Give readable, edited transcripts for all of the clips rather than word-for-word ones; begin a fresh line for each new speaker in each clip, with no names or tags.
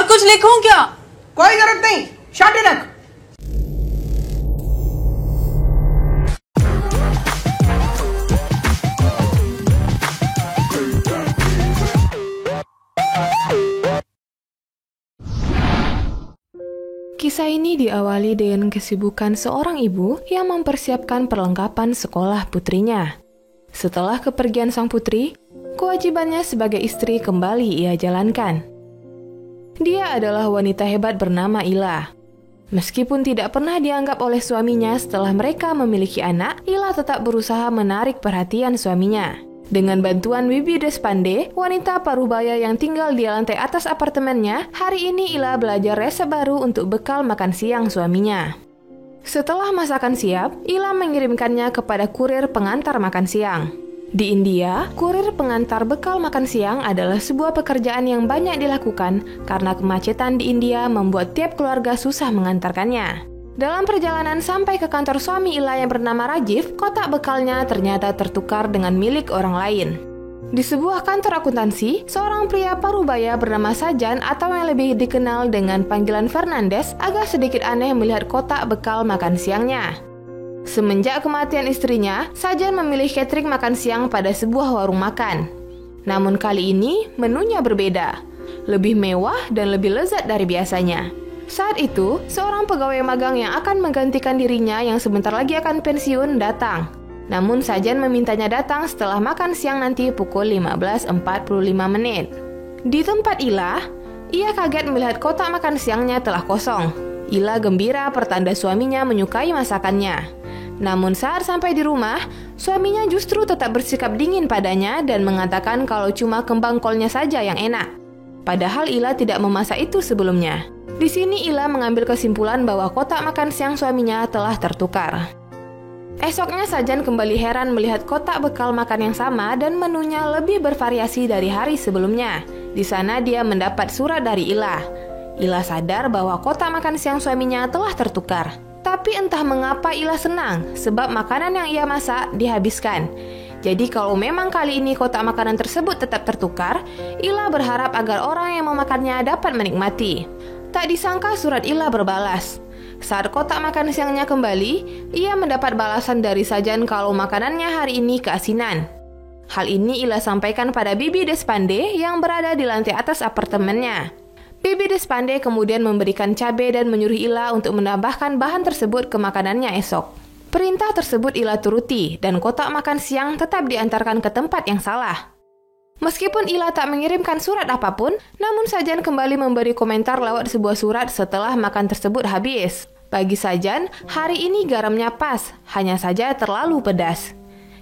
कुछ लिखूं क्या?
कोई जरूरत नहीं, शादी रख।
Kisah ini diawali dengan kesibukan seorang ibu yang mempersiapkan perlengkapan sekolah putrinya. Setelah kepergian sang putri, kewajibannya sebagai istri kembali ia jalankan. Dia adalah wanita hebat bernama Ila. Meskipun tidak pernah dianggap oleh suaminya setelah mereka memiliki anak, Ila tetap berusaha menarik perhatian suaminya. Dengan bantuan Bibi Despande, wanita parubaya yang tinggal di lantai atas apartemennya, hari ini Ila belajar resep baru untuk bekal makan siang suaminya. Setelah masakan siap, Ila mengirimkannya kepada kurir pengantar makan siang. Di India, kurir pengantar bekal makan siang adalah sebuah pekerjaan yang banyak dilakukan karena kemacetan di India membuat tiap keluarga susah mengantarkannya. Dalam perjalanan sampai ke kantor suami Ila yang bernama Rajiv, kotak bekalnya ternyata tertukar dengan milik orang lain. Di sebuah kantor akuntansi, seorang pria parubaya bernama Sajan atau yang lebih dikenal dengan panggilan Fernandes agak sedikit aneh melihat kotak bekal makan siangnya. Semenjak kematian istrinya, Sajan memilih catering makan siang pada sebuah warung makan. Namun kali ini menunya berbeda, lebih mewah dan lebih lezat dari biasanya. Saat itu, seorang pegawai magang yang akan menggantikan dirinya yang sebentar lagi akan pensiun datang. Namun Sajan memintanya datang setelah makan siang nanti pukul 15.45 menit. Di tempat Ila, ia kaget melihat kotak makan siangnya telah kosong. Ila gembira pertanda suaminya menyukai masakannya. Namun saat sampai di rumah, suaminya justru tetap bersikap dingin padanya dan mengatakan kalau cuma kembang kolnya saja yang enak. Padahal Ila tidak memasak itu sebelumnya. Di sini Ila mengambil kesimpulan bahwa kotak makan siang suaminya telah tertukar. Esoknya Sajan kembali heran melihat kotak bekal makan yang sama dan menunya lebih bervariasi dari hari sebelumnya. Di sana dia mendapat surat dari Ila. Ila sadar bahwa kotak makan siang suaminya telah tertukar. Tapi entah mengapa Ila senang sebab makanan yang ia masak dihabiskan. Jadi kalau memang kali ini kotak makanan tersebut tetap tertukar, Ila berharap agar orang yang memakannya dapat menikmati. Tak disangka surat Ila berbalas. Saat kotak makan siangnya kembali, ia mendapat balasan dari Sajan kalau makanannya hari ini keasinan. Hal ini Ila sampaikan pada Bibi Despande yang berada di lantai atas apartemennya. Bibi Despande kemudian memberikan cabai dan menyuruh Ila untuk menambahkan bahan tersebut ke makanannya esok. Perintah tersebut Ila turuti dan kotak makan siang tetap diantarkan ke tempat yang salah. Meskipun Ila tak mengirimkan surat apapun, namun Sajan kembali memberi komentar lewat sebuah surat setelah makan tersebut habis. Bagi Sajan, hari ini garamnya pas, hanya saja terlalu pedas.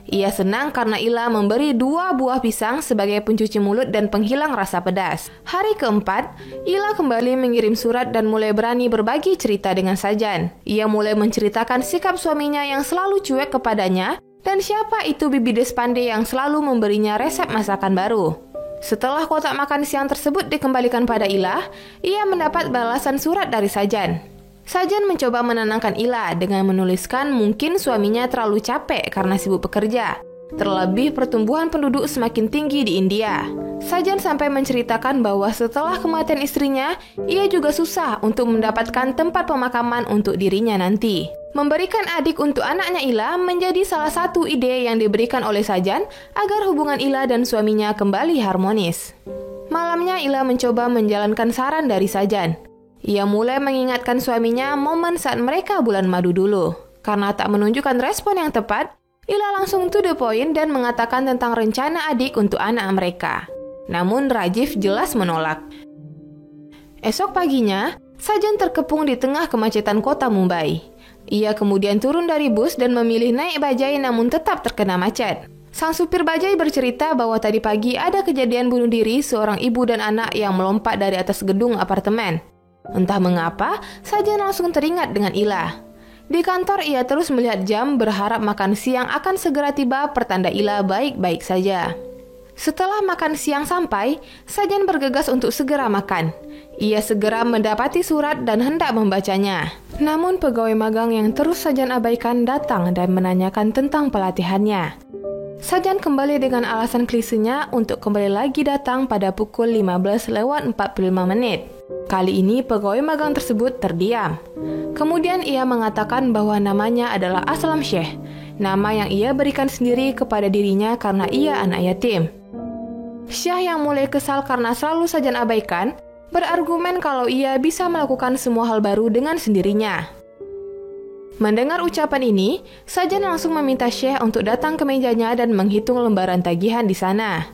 Ia senang karena Ila memberi 2 buah pisang sebagai pencuci mulut dan penghilang rasa pedas. Hari keempat, Ila kembali mengirim surat dan mulai berani berbagi cerita dengan Sajan. Ia mulai menceritakan sikap suaminya yang selalu cuek kepadanya, dan siapa itu Bibi Despande yang selalu memberinya resep masakan baru. Setelah kotak makan siang tersebut dikembalikan pada Ila, ia mendapat balasan surat dari Sajan. Sajan mencoba menenangkan Ila dengan menuliskan mungkin suaminya terlalu capek karena sibuk bekerja. Terlebih pertumbuhan penduduk semakin tinggi di India. Sajan sampai menceritakan bahwa setelah kematian istrinya, ia juga susah untuk mendapatkan tempat pemakaman untuk dirinya nanti. Memberikan adik untuk anaknya Ila menjadi salah satu ide yang diberikan oleh Sajan agar hubungan Ila dan suaminya kembali harmonis. Malamnya Ila mencoba menjalankan saran dari Sajan. Ia mulai mengingatkan suaminya momen saat mereka bulan madu dulu. Karena tak menunjukkan respon yang tepat, Ila langsung to the point dan mengatakan tentang rencana adik untuk anak mereka. Namun Rajiv jelas menolak. Esok paginya, Sajan terkepung di tengah kemacetan kota Mumbai. Ia kemudian turun dari bus dan memilih naik bajai namun tetap terkena macet. Sang supir bajai bercerita bahwa tadi pagi ada kejadian bunuh diri seorang ibu dan anak yang melompat dari atas gedung apartemen. Entah mengapa, Sajan langsung teringat dengan Ila. Di kantor ia terus melihat jam berharap makan siang akan segera tiba pertanda Ila baik-baik saja. Setelah makan siang sampai, Sajan bergegas untuk segera makan. Ia segera mendapati surat dan hendak membacanya. Namun pegawai magang yang terus Sajan abaikan datang dan menanyakan tentang pelatihannya. Sajan kembali dengan alasan klisenya untuk kembali lagi datang pada pukul 15:45. Kali ini pegawai magang tersebut terdiam. Kemudian ia mengatakan bahwa namanya adalah Aslam Syekh, nama yang ia berikan sendiri kepada dirinya karena ia anak yatim. Syekh yang mulai kesal karena selalu Sajan abaikan, berargumen kalau ia bisa melakukan semua hal baru dengan sendirinya. Mendengar ucapan ini, Sajan langsung meminta Syekh untuk datang ke mejanya dan menghitung lembaran tagihan di sana.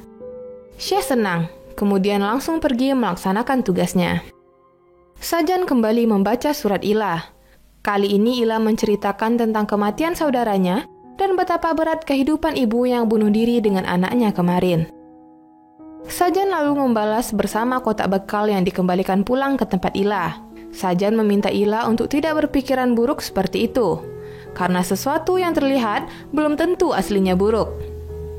Syekh senang, kemudian langsung pergi melaksanakan tugasnya. Sajan kembali membaca surat Ilah. Kali ini Ilah menceritakan tentang kematian saudaranya dan betapa berat kehidupan ibu yang bunuh diri dengan anaknya kemarin. Sajan lalu membalas bersama kotak bekal yang dikembalikan pulang ke tempat Ilah. Sajan meminta Ilah untuk tidak berpikiran buruk seperti itu, karena sesuatu yang terlihat belum tentu aslinya buruk.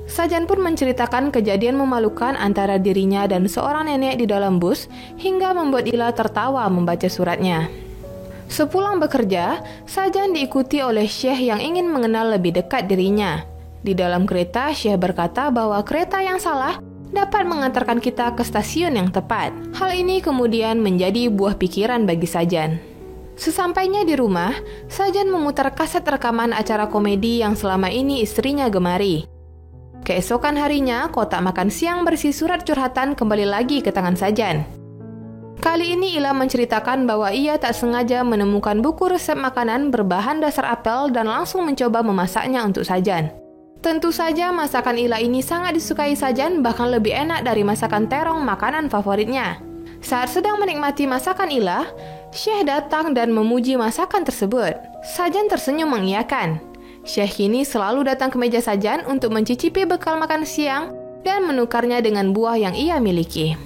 Sajan pun menceritakan kejadian memalukan antara dirinya dan seorang nenek di dalam bus hingga membuat Ilah tertawa membaca suratnya. Sepulang bekerja, Sajan diikuti oleh Syekh yang ingin mengenal lebih dekat dirinya. Di dalam kereta, Syekh berkata bahwa kereta yang salah dapat mengantarkan kita ke stasiun yang tepat. Hal ini kemudian menjadi buah pikiran bagi Sajan. Sesampainya di rumah, Sajan memutar kaset rekaman acara komedi yang selama ini istrinya gemari. Keesokan harinya, kotak makan siang berisi surat curhatan kembali lagi ke tangan Sajan. Kali ini Ilah menceritakan bahwa ia tak sengaja menemukan buku resep makanan berbahan dasar apel dan langsung mencoba memasaknya untuk Sajan. Tentu saja masakan Ilah ini sangat disukai Sajan, bahkan lebih enak dari masakan terong, makanan favoritnya. Saat sedang menikmati masakan Ilah, Syekh datang dan memuji masakan tersebut. Sajan tersenyum mengiyakan. Syekh kini selalu datang ke meja Sajan untuk mencicipi bekal makan siang dan menukarnya dengan buah yang ia miliki.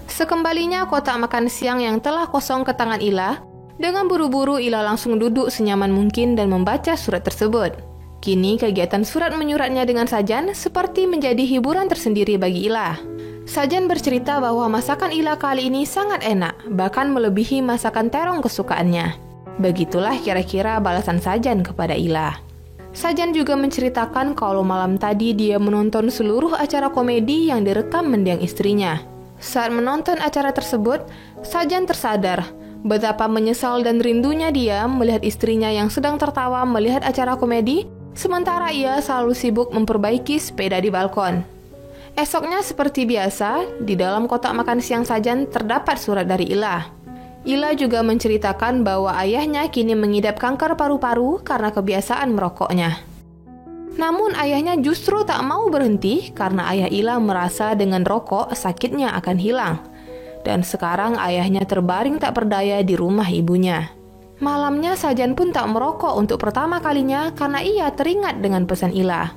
Sekembalinya kotak makan siang yang telah kosong ke tangan Ilah, dengan buru-buru Ilah langsung duduk senyaman mungkin dan membaca surat tersebut. Kini kegiatan surat menyuratnya dengan Sajan seperti menjadi hiburan tersendiri bagi Ilah. Sajan bercerita bahwa masakan Ilah kali ini sangat enak, bahkan melebihi masakan terong kesukaannya. Begitulah kira-kira balasan Sajan kepada Ilah. Sajan juga menceritakan kalau malam tadi dia menonton seluruh acara komedi yang direkam mendiang istrinya. Saat menonton acara tersebut, Sajan tersadar betapa menyesal dan rindunya dia melihat istrinya yang sedang tertawa melihat acara komedi, sementara ia selalu sibuk memperbaiki sepeda di balkon. Esoknya seperti biasa, di dalam kotak makan siang Sajan terdapat surat dari Ilah. Ilah juga menceritakan bahwa ayahnya kini mengidap kanker paru-paru karena kebiasaan merokoknya. Namun ayahnya justru tak mau berhenti karena ayah Ilah merasa dengan rokok sakitnya akan hilang. Dan sekarang ayahnya terbaring tak berdaya di rumah ibunya. Malamnya Sajan pun tak merokok untuk pertama kalinya karena ia teringat dengan pesan Ilah.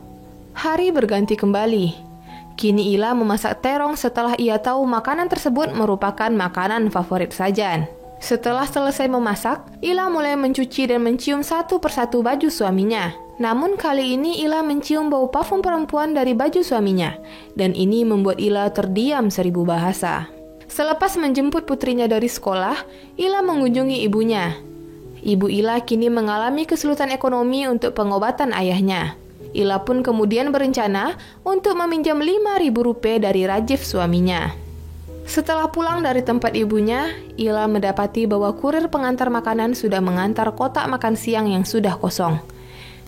Hari berganti kembali. Kini Ilah memasak terong setelah ia tahu makanan tersebut merupakan makanan favorit Sajan. Setelah selesai memasak, Ilah mulai mencuci dan mencium satu persatu baju suaminya. Namun kali ini Ilah mencium bau parfum perempuan dari baju suaminya, dan ini membuat Ilah terdiam seribu bahasa. Selepas menjemput putrinya dari sekolah, Ilah mengunjungi ibunya. Ibu Ilah kini mengalami kesulitan ekonomi untuk pengobatan ayahnya. Ilah pun kemudian berencana untuk meminjam Rp5.000 dari Rajif suaminya. Setelah pulang dari tempat ibunya, Ilah mendapati bahwa kurir pengantar makanan sudah mengantar kotak makan siang yang sudah kosong.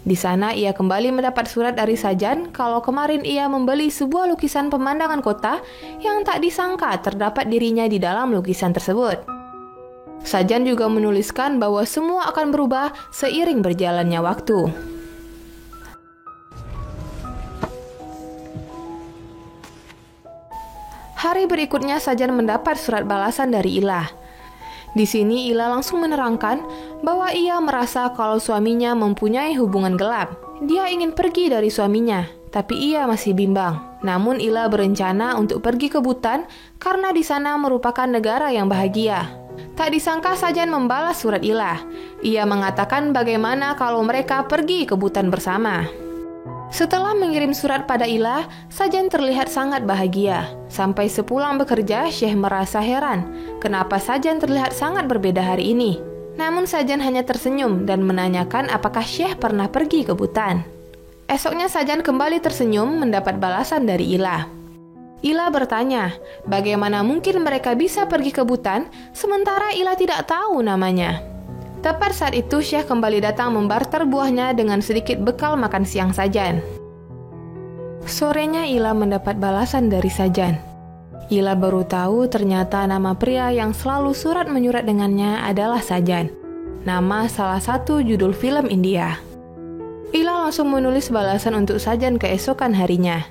Di sana ia kembali mendapat surat dari Sajan kalau kemarin ia membeli sebuah lukisan pemandangan kota yang tak disangka terdapat dirinya di dalam lukisan tersebut. Sajan juga menuliskan bahwa semua akan berubah seiring berjalannya waktu. Hari berikutnya Sajan mendapat surat balasan dari Ilah. Di sini Ilah langsung menerangkan bahwa ia merasa kalau suaminya mempunyai hubungan gelap. Dia ingin pergi dari suaminya, tapi ia masih bimbang. Namun Ilah berencana untuk pergi ke Butan karena di sana merupakan negara yang bahagia. Tak disangka Sajan membalas surat Ilah. Ia mengatakan bagaimana kalau mereka pergi ke Butan bersama. Setelah mengirim surat pada Ilah, Sajan terlihat sangat bahagia. Sampai sepulang bekerja, Syekh merasa heran kenapa Sajan terlihat sangat berbeda hari ini. Namun Sajan hanya tersenyum dan menanyakan apakah Syekh pernah pergi ke Butan. Esoknya Sajan kembali tersenyum mendapat balasan dari Ila. Ila bertanya, bagaimana mungkin mereka bisa pergi ke Butan sementara Ila tidak tahu namanya. Tepat saat itu Syekh kembali datang membarter buahnya dengan sedikit bekal makan siang Sajan. Sorenya Ila mendapat balasan dari Sajan. Ila baru tahu ternyata nama pria yang selalu surat menyurat dengannya adalah Sajan. Nama salah satu judul film India. Ila langsung menulis balasan untuk Sajan keesokan harinya.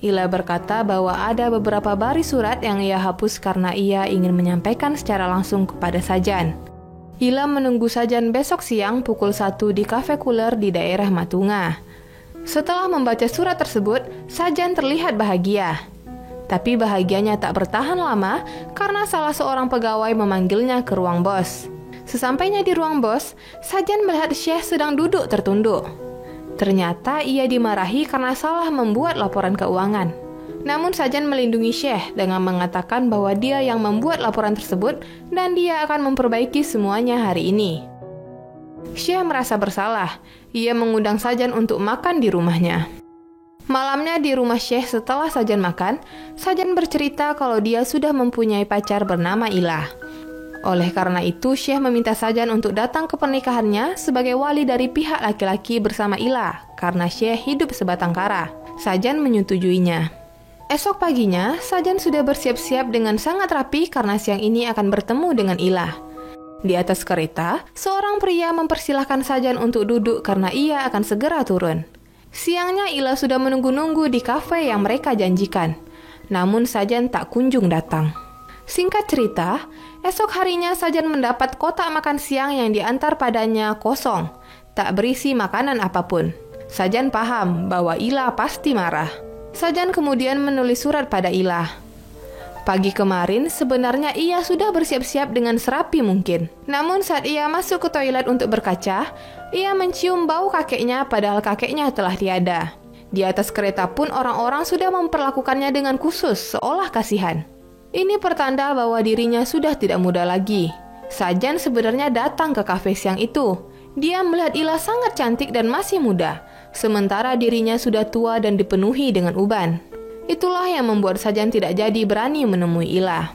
Ila berkata bahwa ada beberapa baris surat yang ia hapus karena ia ingin menyampaikan secara langsung kepada Sajan. Ila menunggu Sajan besok siang pukul 1 di kafe Cooler di daerah Matunga. Setelah membaca surat tersebut, Sajan terlihat bahagia. Tapi bahagianya tak bertahan lama karena salah seorang pegawai memanggilnya ke ruang bos. Sesampainya di ruang bos, Sajan melihat Syekh sedang duduk tertunduk. Ternyata ia dimarahi karena salah membuat laporan keuangan. Namun Sajan melindungi Syekh dengan mengatakan bahwa dia yang membuat laporan tersebut dan dia akan memperbaiki semuanya hari ini. Syekh merasa bersalah. Ia mengundang Sajan untuk makan di rumahnya. Malamnya di rumah Syekh setelah Sajan makan, Sajan bercerita kalau dia sudah mempunyai pacar bernama Ila. Oleh karena itu, Syekh meminta Sajan untuk datang ke pernikahannya sebagai wali dari pihak laki-laki bersama Ila, karena Syekh hidup sebatang kara. Sajan menyetujuinya. Esok paginya, Sajan sudah bersiap-siap dengan sangat rapi karena siang ini akan bertemu dengan Ila. Di atas kereta, seorang pria mempersilahkan Sajan untuk duduk karena ia akan segera turun. Siangnya Ila sudah menunggu-nunggu di kafe yang mereka janjikan. Namun Sajan tak kunjung datang. Singkat cerita, esok harinya Sajan mendapat kotak makan siang yang diantar padanya kosong, tak berisi makanan apapun. Sajan paham bahwa Ila pasti marah. Sajan kemudian menulis surat pada Ila. Pagi kemarin sebenarnya ia sudah bersiap-siap dengan serapi mungkin. Namun saat ia masuk ke toilet untuk berkaca, ia mencium bau kakeknya padahal kakeknya telah tiada. Di atas kereta pun orang-orang sudah memperlakukannya dengan khusus, seolah kasihan. Ini pertanda bahwa dirinya sudah tidak muda lagi. Sajan sebenarnya datang ke kafe siang itu. Dia melihat Ila sangat cantik dan masih muda, sementara dirinya sudah tua dan dipenuhi dengan uban. Itulah yang membuat Sajan tidak jadi berani menemui Ila.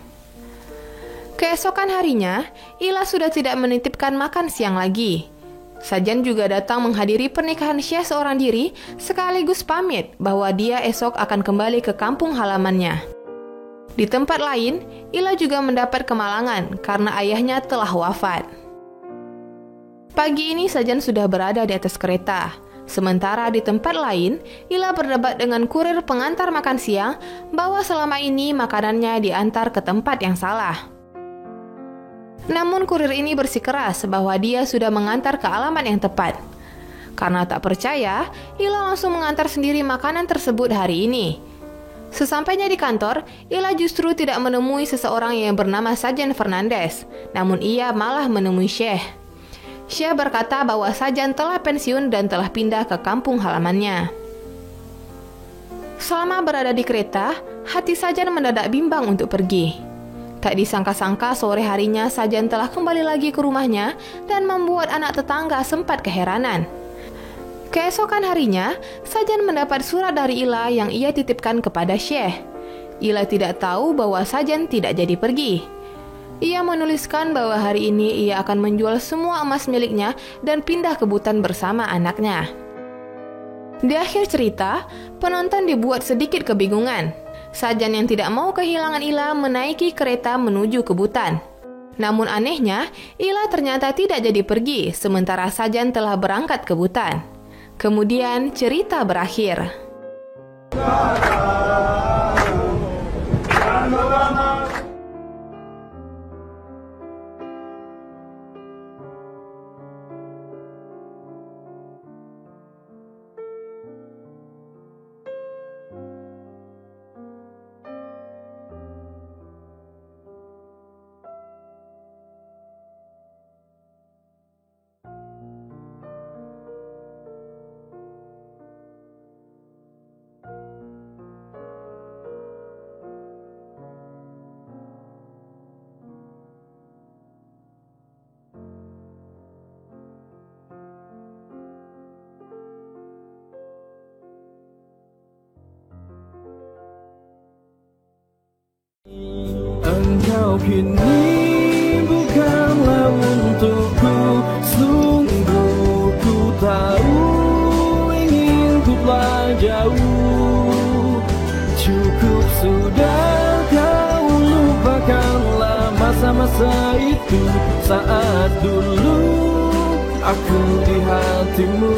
Keesokan harinya, Ila sudah tidak menitipkan makan siang lagi. Sajan juga datang menghadiri pernikahan Syekh seorang diri, sekaligus pamit bahwa dia esok akan kembali ke kampung halamannya. Di tempat lain, Ila juga mendapat kemalangan karena ayahnya telah wafat. Pagi ini Sajan sudah berada di atas kereta. Sementara di tempat lain, Ila berdebat dengan kurir pengantar makan siang bahwa selama ini makanannya diantar ke tempat yang salah. Namun kurir ini bersikeras bahwa dia sudah mengantar ke alamat yang tepat. Karena tak percaya, Ila langsung mengantar sendiri makanan tersebut hari ini. Sesampainya di kantor, Ila justru tidak menemui seseorang yang bernama Sajan Fernandes, namun ia malah menemui Syekh. Syekh berkata bahwa Sajan telah pensiun dan telah pindah ke kampung halamannya. Selama berada di kereta, hati Sajan mendadak bimbang untuk pergi. Tak disangka-sangka sore harinya Sajan telah kembali lagi ke rumahnya dan membuat anak tetangga sempat keheranan. Keesokan harinya, Sajan mendapat surat dari Ila yang ia titipkan kepada Syekh. Ila tidak tahu bahwa Sajan tidak jadi pergi. Ia menuliskan bahwa hari ini ia akan menjual semua emas miliknya dan pindah ke Butan bersama anaknya. Di akhir cerita, penonton dibuat sedikit kebingungan. Sajan yang tidak mau kehilangan Ila menaiki kereta menuju ke Butan. Namun anehnya, Ila ternyata tidak jadi pergi, sementara Sajan telah berangkat ke Butan. Kemudian cerita berakhir.
kini bukanlah untukku. Sungguh ku tahu ingin ku telah jauh. Cukup sudah kau lupakanlah masa-masa itu, saat dulu aku di hatimu.